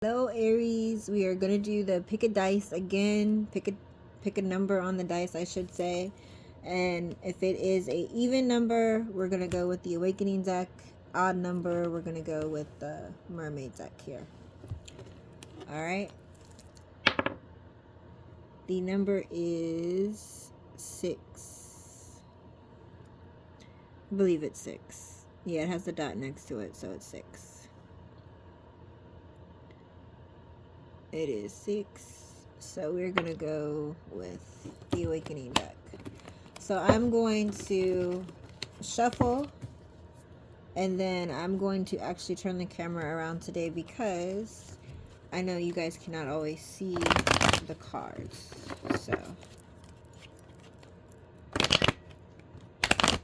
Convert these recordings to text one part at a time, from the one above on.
Hello Aries, we are gonna do the pick a dice again. Pick a number on the dice, I should say. And if it is a even number, we're gonna go with the awakening deck. Odd number, we're gonna go with the mermaid deck here. Alright. The number is 6. I believe it's 6. Yeah, it has the dot next to it, so it's 6. It is 6. So we're gonna go with the awakening deck. So I'm going to shuffle, and then I'm going to actually turn the camera around today because I know you guys cannot always see the cards. So,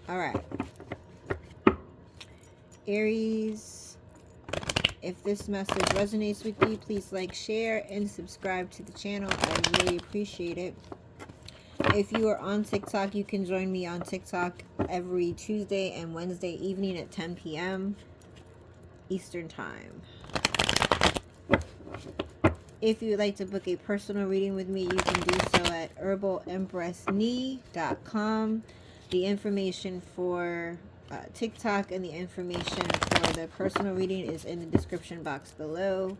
all right, Aries, if this message resonates with you, please like, share, and subscribe to the channel. I really appreciate it. If you are on TikTok, you can join me on TikTok every Tuesday and Wednesday evening at 10 p.m. Eastern Time. If you would like to book a personal reading with me, you can do so at herbalempressnee.com. The information for TikTok and the information for the personal reading is in the description box below.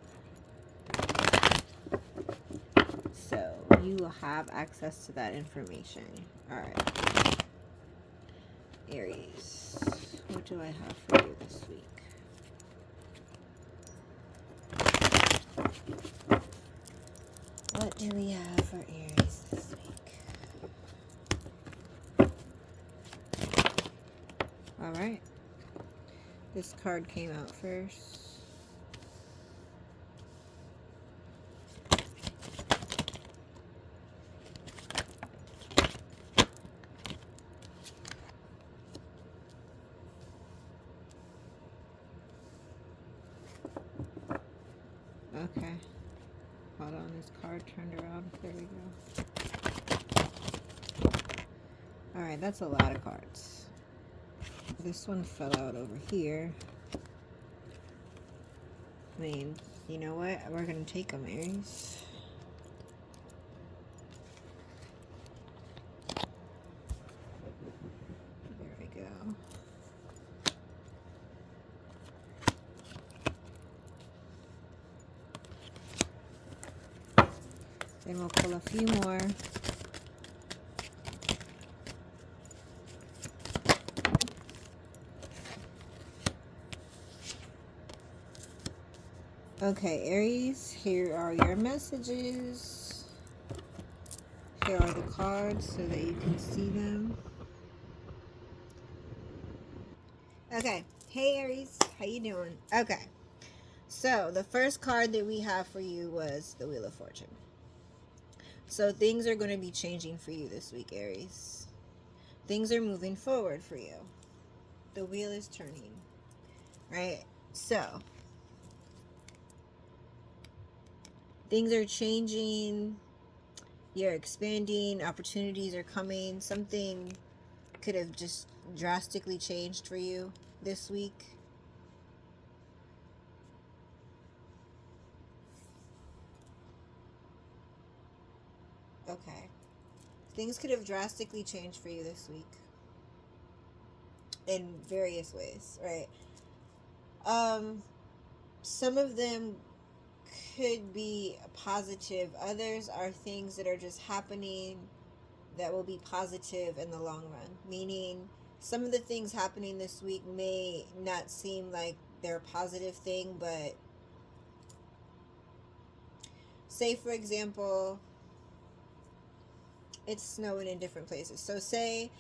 So you will have access to that information. All right. Aries, what do I have for you this week? What do we have for Aries this week? All right. This card came out first. Okay. Hold on, this card turned around. There we go. Alright, that's a lot of cards. This one fell out over here. I mean, you know what? We're going to take them, Aries. There we go. Then we'll pull a few more. Okay, Aries, here are your messages. Here are the cards so that you can see them. Okay, hey Aries, how you doing? Okay, so the first card that we have for you was the Wheel of Fortune. So things are going to be changing for you this week, Aries. Things are moving forward for you. The wheel is turning, right? So things are changing. You're expanding. Opportunities are coming. Something could have just drastically changed for you this week. Okay. Things could have drastically changed for you this week in various ways, right? Some of them could be positive. Others are things that are just happening that will be positive in the long run. Meaning, some of the things happening this week may not seem like they're a positive thing, but say, for example, it's snowing in different places. So say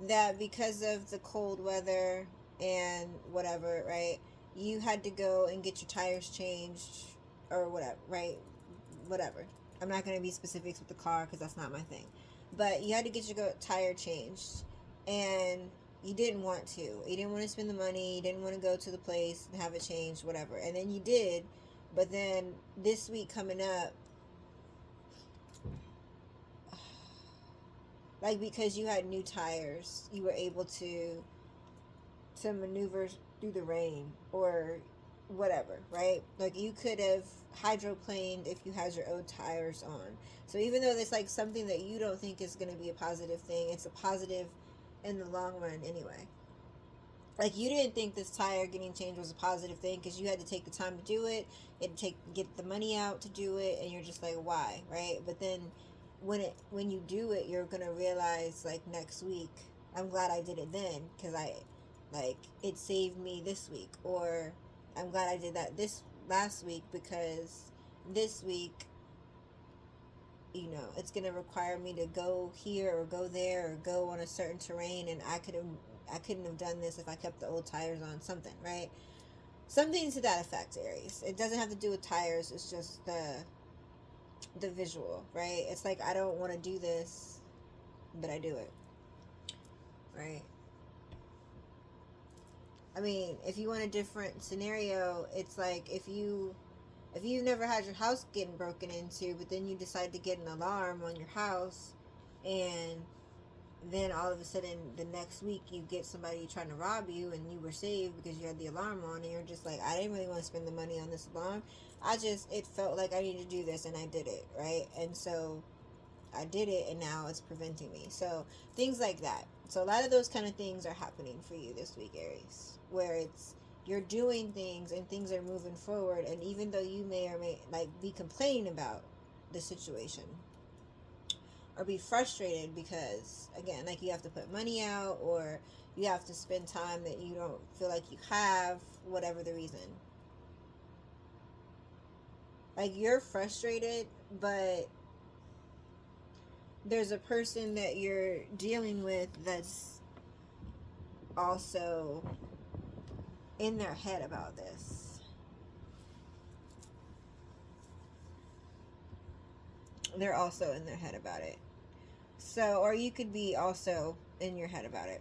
that because of the cold weather and whatever, right, you had to go and get your tires changed or whatever, right? Whatever. I'm not going to be specifics with the car because that's not my thing. But you had to get your tire changed and you didn't want to. You didn't want to spend the money. You didn't want to go to the place and have it changed, whatever. And then you did. But then this week coming up, like because you had new tires, you were able to maneuver through the rain, or whatever, right? Like you could have hydroplaned if you had your old tires on. So even though it's like something that you don't think is going to be a positive thing, it's a positive in the long run anyway. Like you didn't think this tire getting changed was a positive thing because you had to take the time to do it, it take get the money out to do it, and you're just like, why, right? But then when you do it, you're gonna realize like next week, I'm glad I did it then because I like it saved me this week, or I'm glad I did that this last week because this week, it's going to require me to go here or go there or go on a certain terrain, and I couldn't have done this if I kept the old tires on, something, right? Something to that effect, Aries. It doesn't have to do with tires, it's just the visual, right? It's like I don't want to do this, but I do it, right? I mean, if you want a different scenario, it's like if you've never had your house getting broken into, but then you decide to get an alarm on your house, and then all of a sudden the next week you get somebody trying to rob you and you were saved because you had the alarm on, and you're just like, I didn't really want to spend the money on this alarm. It felt like I needed to do this and I did it, right? And so I did it and now it's preventing me. So things like that. So a lot of those kind of things are happening for you this week, Aries, where it's you're doing things and things are moving forward, and even though you may or may like be complaining about the situation or be frustrated because again, like you have to put money out or you have to spend time that you don't feel like you have, whatever the reason. Like you're frustrated, but there's a person that you're dealing with that's also in their head about this. They're also in their head about it. So, or you could be also in your head about it.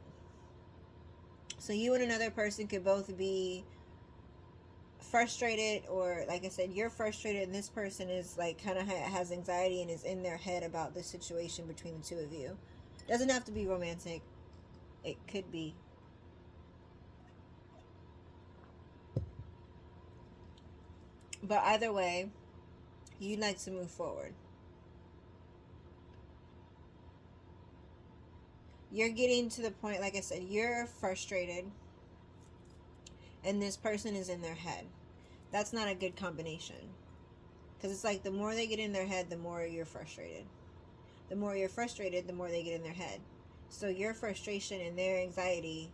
So you and another person could both be frustrated, or like I said, you're frustrated and this person is like kind of has anxiety and is in their head about the situation between the two of you. Doesn't have to be romantic. It could be. But either way, you'd like to move forward. You're getting to the point, like I said, you're frustrated and this person is in their head. That's not a good combination. Because it's like the more they get in their head, the more you're frustrated. The more you're frustrated, the more they get in their head. So your frustration and their anxiety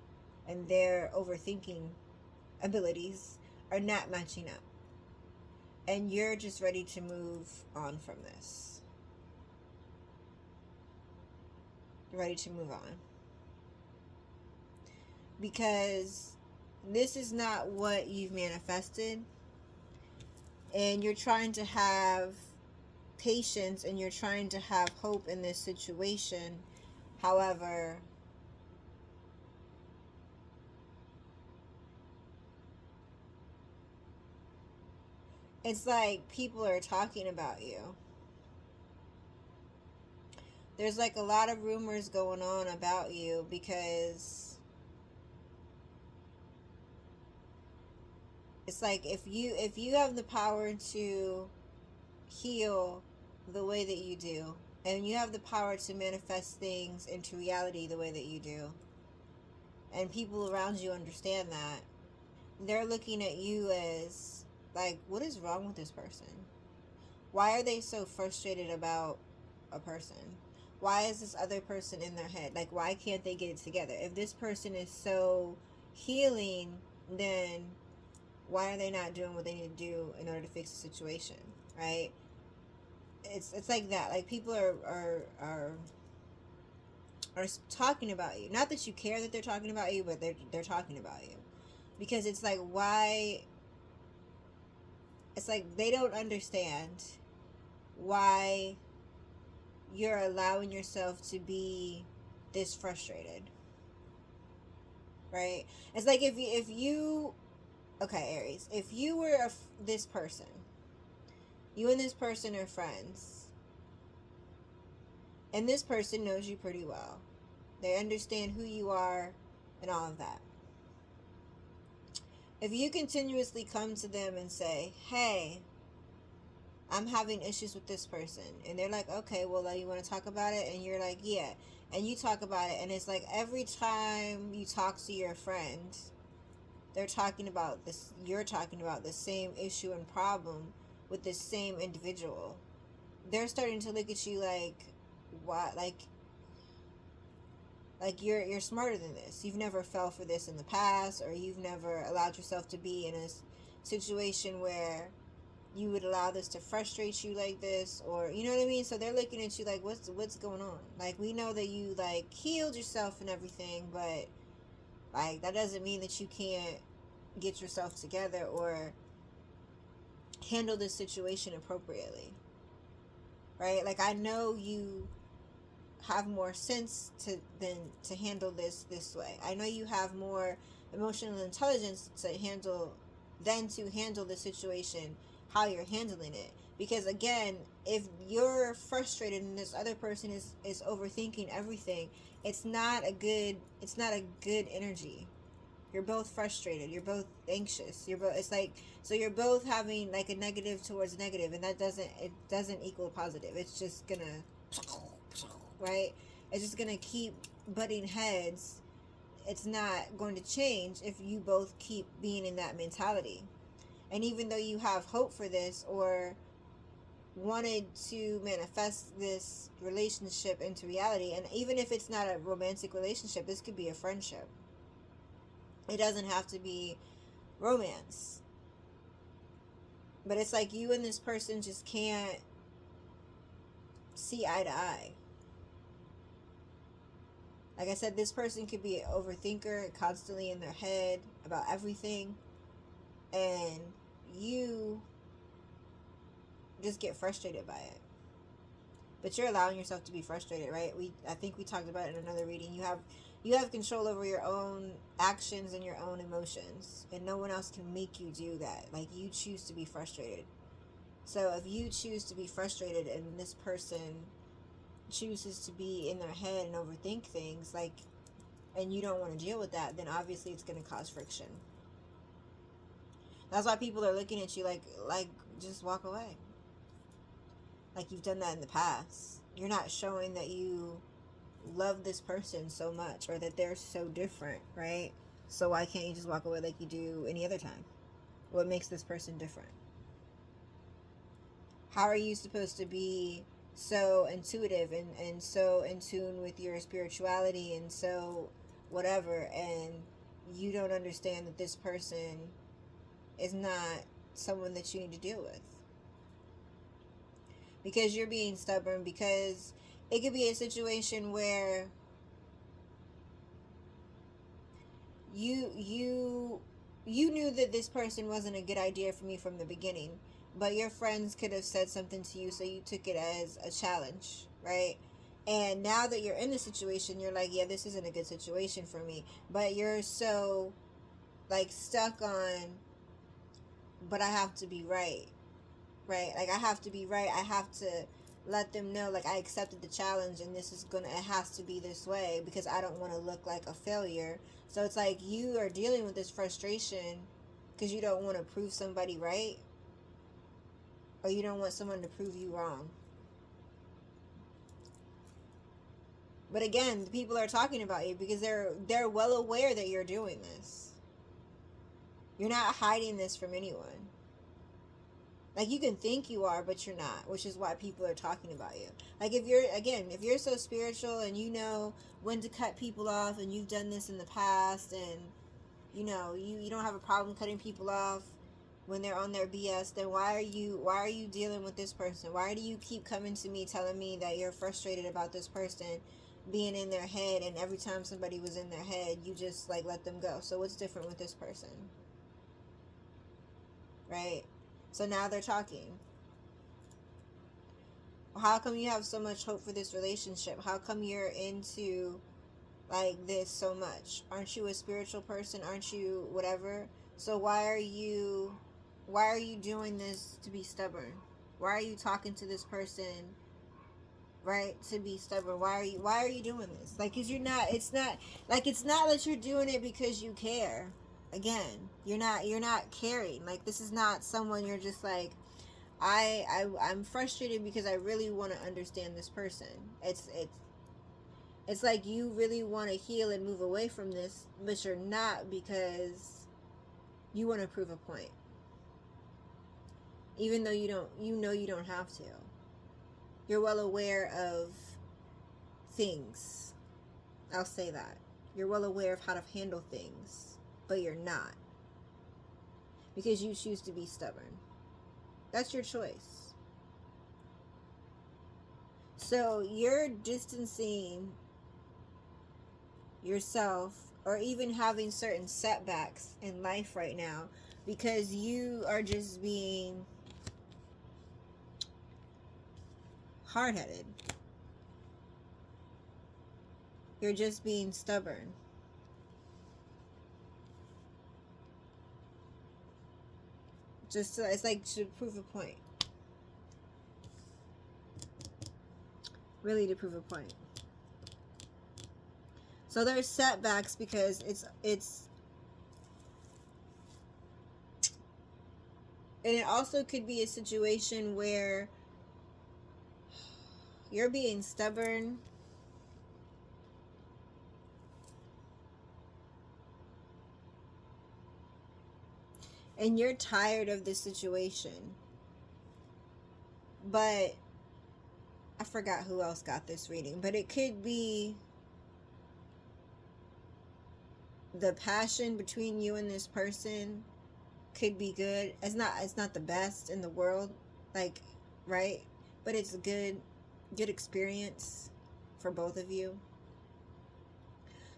and their overthinking abilities are not matching up. And you're just ready to move on from this. Ready to move on. Because this is not what you've manifested. And you're trying to have patience and you're trying to have hope in this situation. However, it's like people are talking about you. There's like a lot of rumors going on about you because it's like if you have the power to heal the way that you do, and you have the power to manifest things into reality the way that you do, and people around you understand that, they're looking at you as like, what is wrong with this person? Why are they so frustrated about a person? Why is this other person in their head? Like, why can't they get it together? If this person is so healing, then why are they not doing what they need to do in order to fix the situation, right? It's like that. Like people are talking about you. Not that you care that they're talking about you, but they're talking about you because it's like why. It's like they don't understand why you're allowing yourself to be this frustrated, right? It's like if you okay, Aries, if you were this person, you and this person are friends, and this person knows you pretty well, they understand who you are and all of that, If you continuously come to them and say, hey, I'm having issues with this person, and they're like, okay, well, you want to talk about it? And you're like, yeah. And you talk about it, and it's like every time you talk to your friend, they're talking about this, you're talking about the same issue and problem with the same individual. They're starting to look at you like, what? Like you're smarter than this. You've never fell for this in the past, or you've never allowed yourself to be in a situation where you would allow this to frustrate you like this, or you know what I mean. So they're looking at you like, what's going on? Like, we know that you like healed yourself and everything, but like that doesn't mean that you can't get yourself together or handle this situation appropriately, right? Like, I know you have more sense to handle this way. I know you have more emotional intelligence to handle the situation how you're handling it. Because again, if you're frustrated and this other person is overthinking everything, it's not a good energy. You're both frustrated, you're both anxious, you're both, it's like, so you're both having like a negative towards negative, and it doesn't equal positive. It's just gonna, right? It's just gonna keep butting heads. It's not going to change if you both keep being in that mentality. And even though you have hope for this, or wanted to manifest this relationship into reality, and even if it's not a romantic relationship, this could be a friendship. It doesn't have to be romance. But it's like you and this person just can't see eye to eye. Like I said, this person could be an overthinker, constantly in their head about everything, and you just get frustrated by it. But you're allowing yourself to be frustrated, right? I think we talked about it in another reading. You have control over your own actions and your own emotions, and no one else can make you do that. Like, you choose to be frustrated. So if you choose to be frustrated and this person chooses to be in their head and overthink things, like, and you don't want to deal with that, then obviously it's going to cause friction. That's why people are looking at you like just walk away. Like, you've done that in the past. You're not showing that you love this person so much, or that they're so different, right? So why can't you just walk away like you do any other time? What makes this person different? How are you supposed to be so intuitive and so in tune with your spirituality and so whatever, and you don't understand that this person is not someone that you need to deal with? Because you're being stubborn, because it could be a situation where you knew that this person wasn't a good idea for me from the beginning, but your friends could have said something to you, so you took it as a challenge, right? And now that you're in the situation, you're like, yeah, this isn't a good situation for me. But you're so like stuck on, but I have to be right, right? Like, I have to be right. I have to let them know, like, I accepted the challenge, and it has to be this way, because I don't want to look like a failure. So it's like you are dealing with this frustration because you don't want to prove somebody right, or you don't want someone to prove you wrong. But again, people are talking about you because they're well aware that you're doing this. You're not hiding this from anyone. Like, you can think you are, but you're not, which is why people are talking about you. Like, if you're so spiritual and you know when to cut people off, and you've done this in the past, and you don't have a problem cutting people off when they're on their BS, then why are you dealing with this person? Why do you keep coming to me telling me that you're frustrated about this person being in their head, and every time somebody was in their head, you just like let them go? So what's different with this person? Right? So now they're talking. How come you have so much hope for this relationship? How come you're into like this so much? Aren't you a spiritual person? Aren't you whatever? So why are you doing this to be stubborn? Why are you talking to this person, right, to be stubborn? Why are you doing this? Like, cuz you're not, it's not that you're doing it because you care. Again, you're not caring. Like, this is not someone you're just like, I'm frustrated because I really want to understand this person. It's like you really want to heal and move away from this, but you're not, because you want to prove a point. Even though you don't have to. You're well aware of things. I'll say that. You're well aware of how to handle things, but you're not. Because you choose to be stubborn. That's your choice. So you're distancing yourself, or even having certain setbacks in life right now, because you are just being hard-headed. You're just being stubborn. Just to, it's like to prove a point. Really, to prove a point. So there's setbacks because it's and it also could be a situation where you're being stubborn and you're tired of this situation. But I forgot who else got this reading, but it could be the passion between you and this person could be good. It's not the best in the world, like, right? But it's a good experience for both of you.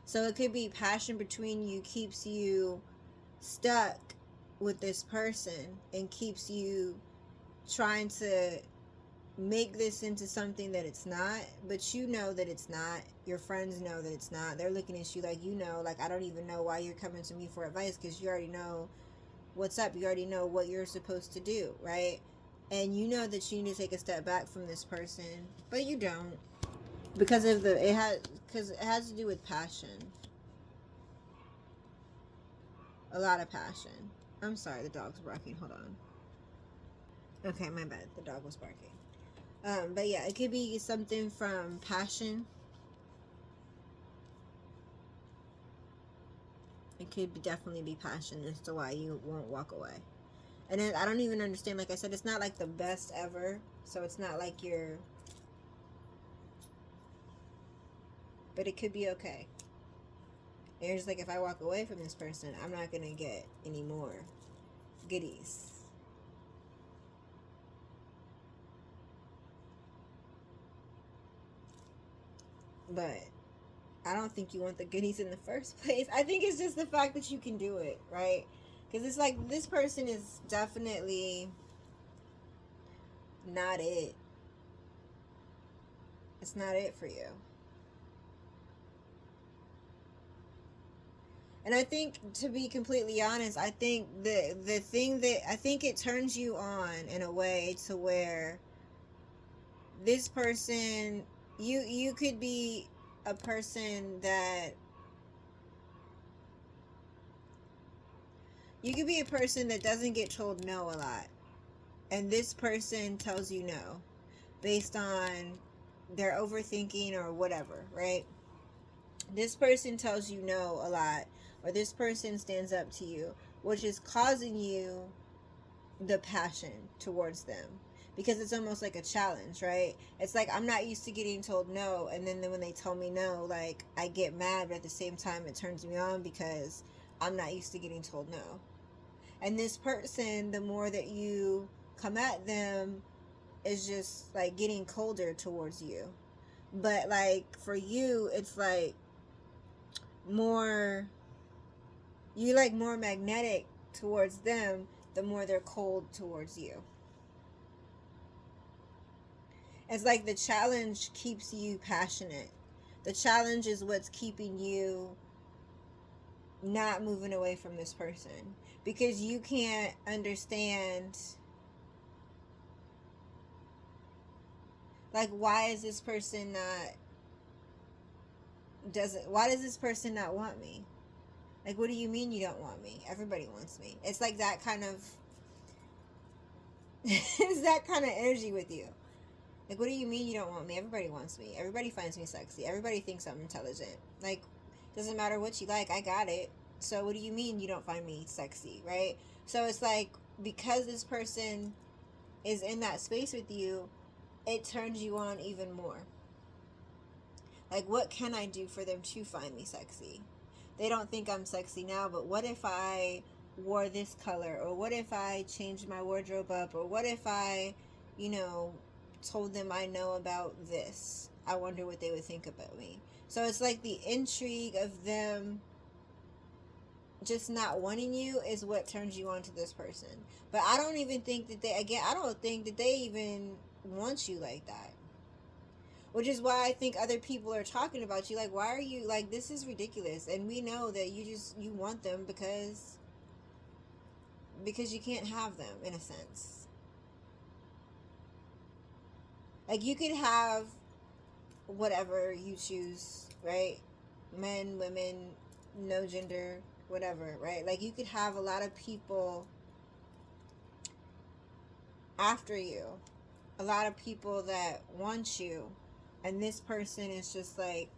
So it could be passion between you keeps you stuck with this person and keeps you trying to make this into something that it's not, but you know that it's not. Your friends know that it's not. They're looking at you like, like, I don't even know why you're coming to me for advice, because you already know what's up. You already know what you're supposed to do, right? And you know that you need to take a step back from this person, but you don't, because it has to do with passion. A lot of passion. I'm sorry, the dog's barking. Hold on. Okay, my bad. The dog was barking. But yeah, it could be something from passion. It could definitely be passion as to why you won't walk away. And then I don't even understand. Like I said, it's not like the best ever. So it's not like you're... But it could be okay. And you're just like, if I walk away from this person, I'm not going to get any more goodies. But I don't think you want the goodies in the first place. I think it's just the fact that you can do it, right? Because it's like, this person is definitely not it. It's not it for you. And I think, to be completely honest, I think the thing that, I think it turns you on in a way to where this person, you could be a person that, you could be a person that doesn't get told no a lot. And this person tells you no based on their overthinking or whatever, right? This person tells you no a lot, or this person stands up to you, which is causing you the passion towards them, because it's almost like a challenge, right? It's like, I'm not used to getting told no, and then when they tell me no, like, I get mad, but at the same time it turns me on because I'm not used to getting told no. And this person, the more that you come at them, is just like getting colder towards you. But like, for you, it's like more, you like more magnetic towards them the more they're cold towards you. It's like the challenge keeps you passionate. The challenge is what's keeping you not moving away from this person, because you can't understand, like, why does this person not want me? Like, what do you mean you don't want me? Everybody wants me. It's like that kind of it's that kind of energy with you. Like, what do you mean you don't want me? Everybody wants me. Everybody finds me sexy. Everybody thinks I'm intelligent. Like, doesn't matter what you like, I got it. So what do you mean you don't find me sexy, right? So it's like, because this person is in that space with you, it turns you on even more. Like, what can I do for them to find me sexy? They don't think I'm sexy now, but what if I wore this color? Or what if I changed my wardrobe up? Or what if I, you know, told them I know about this? I wonder what they would think about me. So it's like the intrigue of them just not wanting you is what turns you on to this person. But I don't even think that I don't think that they even want you like that. Which is why I think other people are talking about you. Like, why are you, like, this is ridiculous. And we know that you want them because you can't have them, in a sense. Like, you could have whatever you choose, right? Men, women, no gender, whatever, right? Like, you could have a lot of people after you, a lot of people that want you, and this person is just like,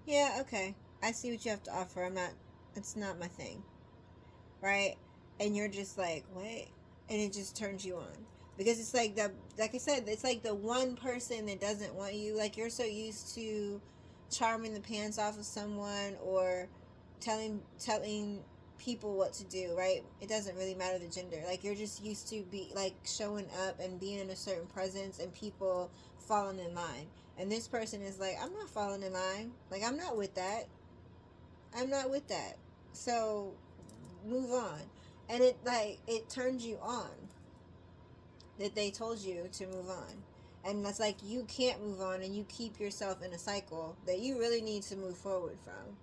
yeah, okay, I see what you have to offer. It's not my thing, right? And you're just like, wait, and it just turns you on. Because it's like like I said, it's like the one person that doesn't want you. Like, you're so used to charming the pants off of someone, or telling people what to do, right? It doesn't really matter the gender. Like, you're just used to be like showing up and being in a certain presence and people falling in line. And this person is like, I'm not falling in line. Like, I'm not with that. I'm not with that. So move on. And it turns you on that they told you to move on. And that's like, you can't move on, and you keep yourself in a cycle that you really need to move forward from,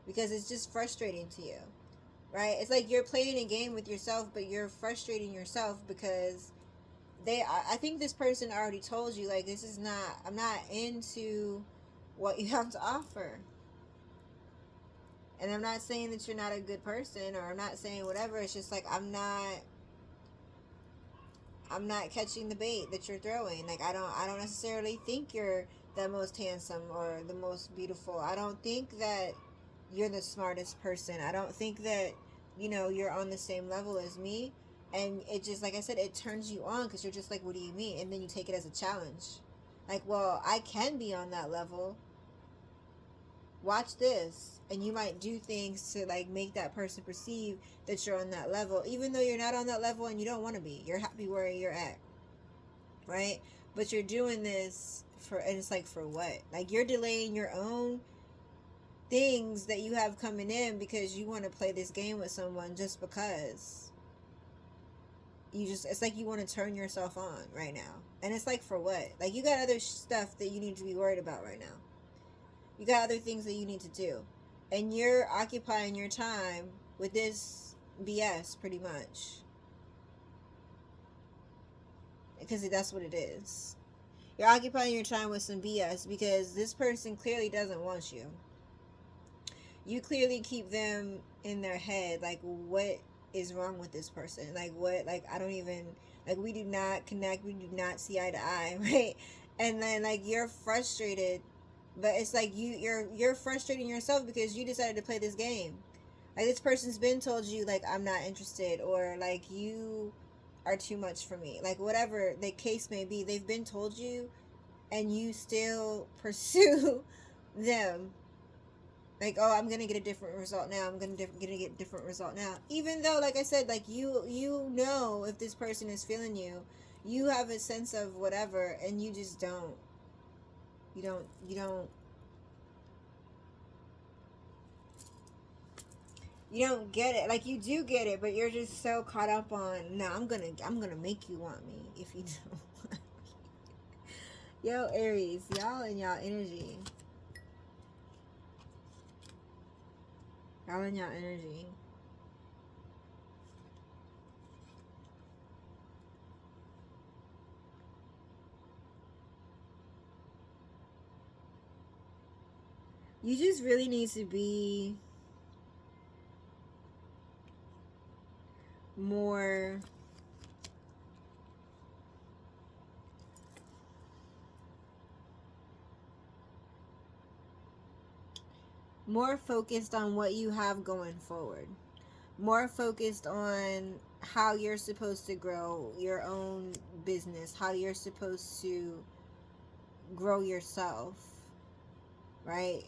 because it's just frustrating to you, right? It's like you're playing a game with yourself, but you're frustrating yourself because I think this person already told you, like, this is not, I'm not into what you have to offer. And I'm not saying that you're not a good person, or I'm not saying whatever. It's just like, I'm not catching the bait that you're throwing. Like, I don't necessarily think you're the most handsome or the most beautiful. I don't think that you're the smartest person. I don't think that, you're on the same level as me. And it just, like I said, it turns you on because you're just like, what do you mean? And then you take it as a challenge. Like, well, I can be on that level. Watch this. And you might do things to, like, make that person perceive that you're on that level, even though you're not on that level and you don't want to be. You're happy where you're at, right? But you're doing this and it's like, for what? Like, you're delaying your own things that you have coming in because you want to play this game with someone, just because it's like you want to turn yourself on right now. And it's like, for what? Like, you got other stuff that you need to be worried about right now. You got other things that you need to do. And you're occupying your time with this BS, pretty much. Because that's what it is. You're occupying your time with some BS because this person clearly doesn't want you. You clearly keep them in their head, like, what is wrong with this person? Like, what? Like, I don't even, like, we do not connect. We do not see eye to eye, right? And then, like, you're frustrated. But it's like you're frustrating yourself because you decided to play this game. Like, this person's been told you, like, I'm not interested, or like, you are too much for me. Like, whatever the case may be, they've been told you, and you still pursue them. Like, oh, I'm gonna get a different result now. I'm gonna get a different result now. Even though, like I said, like, you know if this person is feeling you, you have a sense of whatever, and you just don't. You don't get it. Like, you do get it, but you're just so caught up on, no, I'm gonna make you want me if you don't. Yo, Aries, y'all and y'all energy. Y'all and y'all energy. You just really need to be more focused on what you have going forward, more focused on how you're supposed to grow your own business, how you're supposed to grow yourself, right?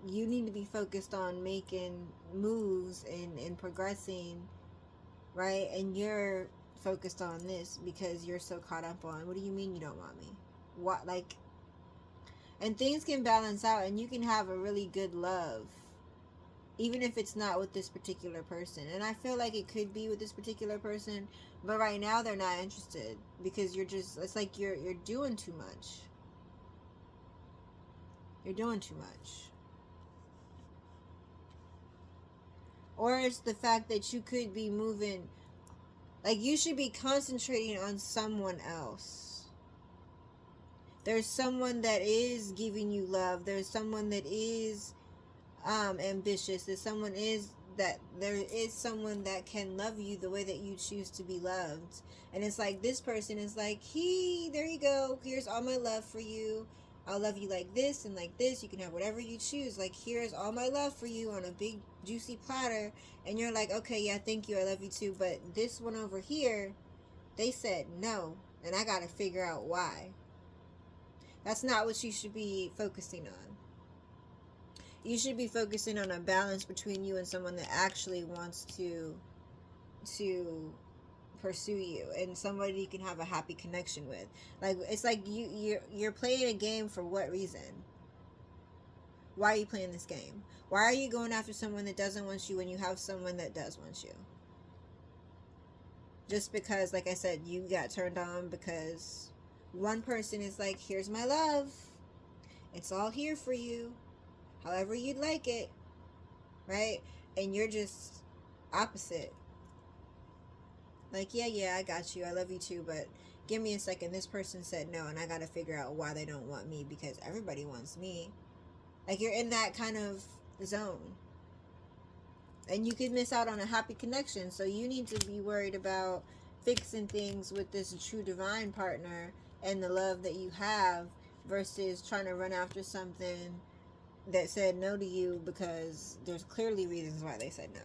You need to be focused on making moves and progressing, right? And you're focused on this because you're so caught up on, what do you mean you don't want me? What, like, and things can balance out and you can have a really good love even if it's not with this particular person. And I feel like it could be with this particular person, but right now they're not interested because you're just, it's like you're doing too much. You're doing too much. Or it's the fact that you could be moving, like you should be concentrating on someone else. There's someone that is giving you love. There's someone that is ambitious. There is someone that can love you the way that you choose to be loved. And it's like this person is like, there you go, here's all my love for you. I'll love you like this and like this. You can have whatever you choose. Like, here's all my love for you on a big juicy platter. And you're like, okay, yeah, thank you, I love you too. But this one over here, they said no, and I gotta figure out why. That's not what you should be focusing on. You should be focusing on a balance between you and someone that actually wants to pursue you, and somebody you can have a happy connection with. Like, it's like you're playing a game for what reason? Why are you playing this game? Why are you going after someone that doesn't want you when you have someone that does want you? Just because, like I said, you got turned on because one person is like, here's my love, it's all here for you, however you'd like it, right? And you're just opposite. Like, yeah, I got you, I love you too, but give me a second, this person said no, and I gotta figure out why they don't want me because everybody wants me. Like, you're in that kind of zone. And you could miss out on a happy connection, so you need to be worried about fixing things with this true divine partner and the love that you have versus trying to run after something that said no to you because there's clearly reasons why they said no.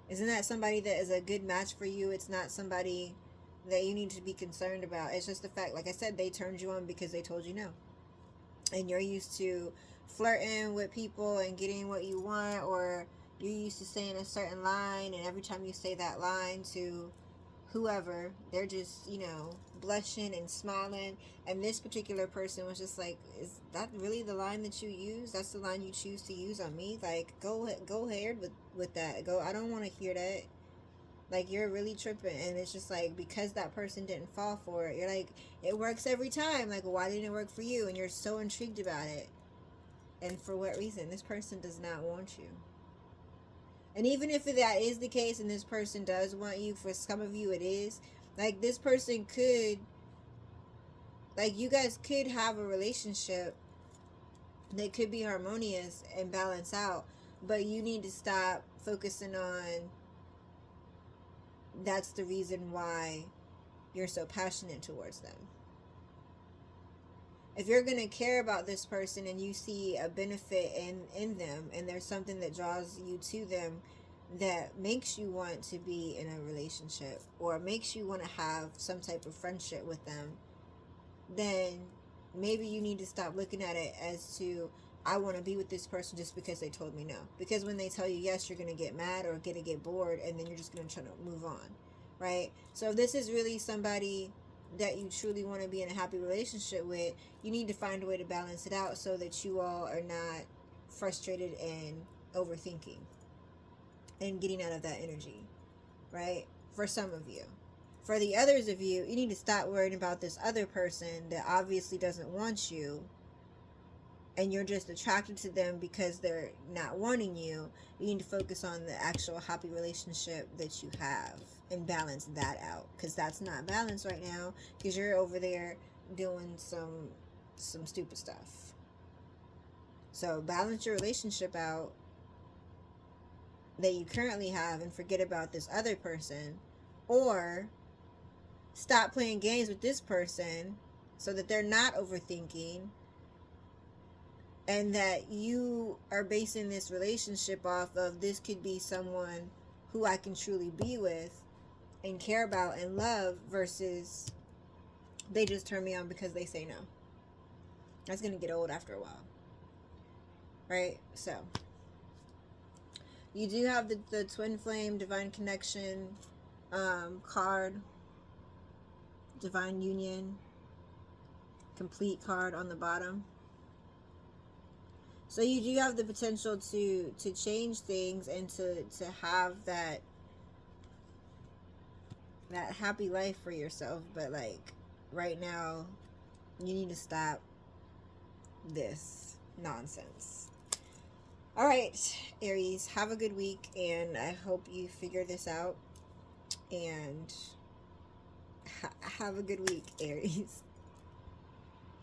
Isn't that somebody that is a good match for you? It's not somebody that you need to be concerned about. It's just the fact, like I said, they turned you on because they told you no. And you're used to flirting with people and getting what you want, or you're used to saying a certain line, and every time you say that line to whoever, they're just, blushing and smiling. And this particular person was just like, is that really the line that you use? That's the line you choose to use on me? Like, go ahead with that. I don't want to hear that. Like, you're really tripping. And it's just like, because that person didn't fall for it, you're like, it works every time. Like, why didn't it work for you? And you're so intrigued about it. And for what reason? This person does not want you. And even if that is the case and this person does want you, for some of you it is, like, this person could, like, you guys could have a relationship that could be harmonious and balance out, but you need to stop focusing on that's the reason why you're so passionate towards them. If you're going to care about this person and you see a benefit in them, and there's something that draws you to them that makes you want to be in a relationship or makes you want to have some type of friendship with them, then maybe you need to stop looking at it as to, I want to be with this person just because they told me no. Because when they tell you yes, you're going to get mad or going to get bored, and then you're just going to try to move on, right? So if this is really somebody that you truly want to be in a happy relationship with, you need to find a way to balance it out so that you all are not frustrated and overthinking and getting out of that energy, right? For some of you. For the others of you, you need to stop worrying about this other person that obviously doesn't want you, and you're just attracted to them because they're not wanting you. You need to focus on the actual happy relationship that you have and balance that out, because that's not balanced right now, because you're over there doing some stupid stuff. So balance your relationship out that you currently have and forget about this other person, or stop playing games with this person so that they're not overthinking, and that you are basing this relationship off of this could be someone who I can truly be with and care about and love, versus they just turn me on because they say no. That's going to get old after a while. Right? So, you do have the Twin Flame Divine Connection card, Divine Union, complete card on the bottom. So you do have the potential to change things and to have that happy life for yourself. But like right now, you need to stop this nonsense. All right, Aries, have a good week, and I hope you figure this out. And have a good week, Aries.